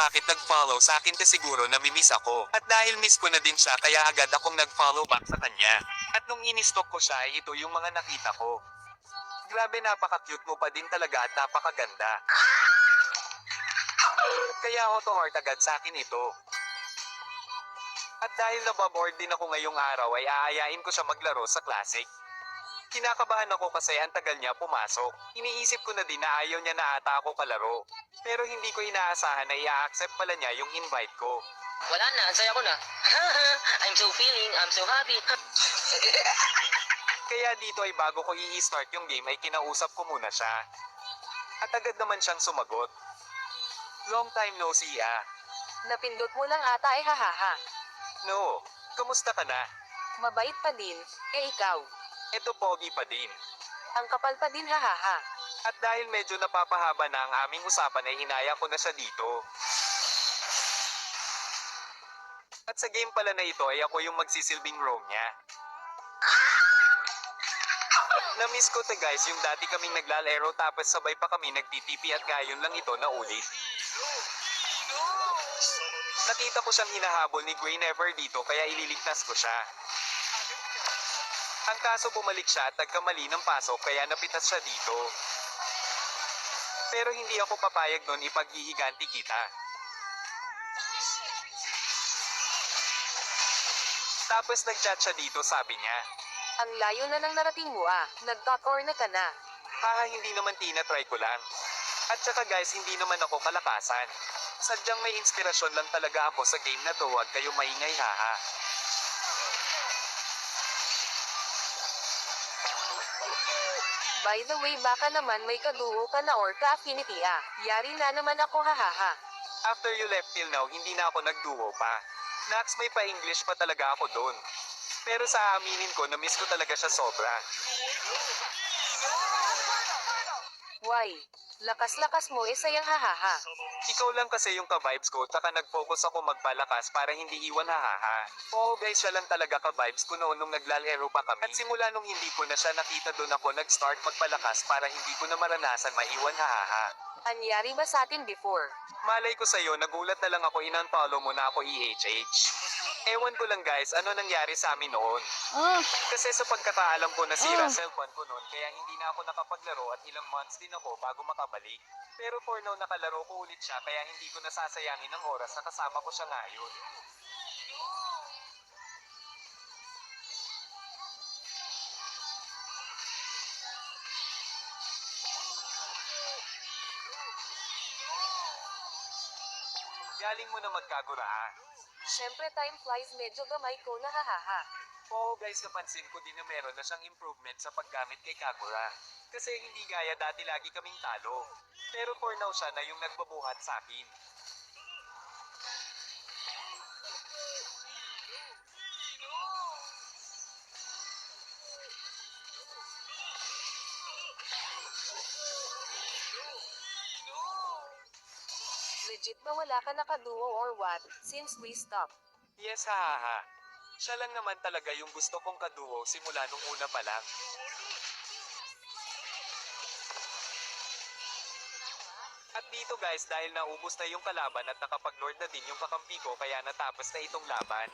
bakit nag-follow sa akin kasi siguro namimiss ako. At dahil miss ko na din siya kaya agad akong nag-follow back sa kanya. At nung in-stalk ko siya ito yung mga nakita ko. Grabe napaka-cute mo pa din talaga at napakaganda. Kaya auto-heart agad sa akin ito. At dahil nababoard din ako ngayong araw ay aayain ko siya maglaro sa Classic. Kinakabahan ako kasi ang tagal niya pumasok. Iniisip ko na din na ayaw niya na ata ako kalaro. Pero hindi ko inaasahan na i-accept pala niya yung invite ko. Wala na, ang saya ko na. I'm so happy. Kaya dito ay bago ko i-start yung game ay kinausap ko muna siya. At agad naman siyang sumagot. Long time no see ah. Napindot mo lang ata eh hahaha. No, kamusta ka na? Mabait pa din, eh ikaw. Eto pogi pa din. Ang kapal pa din hahaha. At dahil medyo napapahaba na ang aming usapan ay hinaya ko na siya dito. At sa game pala na ito ay ako yung magsisilbing roam niya. Na-miss ko te guys yung dati kaming naglalaro tapos sabay pa kami nagtitipi at ngayon lang ito na ulit. Nakita ko siyang hinahabol ni Gray Never dito kaya ililigtas ko siya. Ang kaso bumalik siya at nagkamali ng pasok kaya napitas siya dito. Pero hindi ako papayag nun ipaghihiganti kita. Tapos nagchat siya dito sabi niya. Ang layo na ng narating mo ah. Nag-talk or na ka na. Haha hindi naman tinatry ko lang. At saka guys hindi naman ako kalakasan. Sadyang may inspirasyon lang talaga ako sa game na to huwag kayo maingay haha. By the way baka naman may kaduo ka na or ka-affinity ah. Yari na naman ako hahaha. After you left till now hindi na ako nagduo pa. Nax may pa-English pa talaga ako doon. Pero sa aminin ko na-miss ko talaga siya sobra. Why? Lakas-lakas mo eh sayang hahaha. Ikaw lang kasi yung ka-vibes ko tsaka nag-focus ako magpalakas para hindi iwan hahaha. Oo guys siya lang talaga ka-vibes ko noon nung naglalaro pa kami. At simula nung hindi ko na siya nakita doon ako nag-start magpalakas para hindi ko na maranasan maiwan hahaha. Anyari ba sa atin before? Malay ko sa'yo nagulat na lang ako in-unfollow mo na ako EHH. Ewan ko lang guys ano nangyari sa amin noon. Kasi sa pagkakaalam ko nasira cellphone ko noon kaya hindi na ako nakapaglaro at ilang months din ako bago makabalik. Pero for now nakalaro ko ulit siya kaya hindi ko nasasayangin ang oras na kasama ko siya ngayon. Galing mo na magkagura ah. Syempre time flies medyo gamay ko na hahaha. Oo guys napansin ko din na meron na siyang improvement sa paggamit kay Kagura. Kasi hindi gaya dati lagi kaming talo. Pero for now siya na yung nagbabuhat sa akin. Legit ba wala ka nakaduo or what? Since we stopped. Yes hahaha. Siya lang naman talaga yung gusto kong kaduo simula nung una pa lang. At dito guys dahil naubos na yung kalaban at nakapag-lord na din yung kakampi ko kaya natapos na itong laban.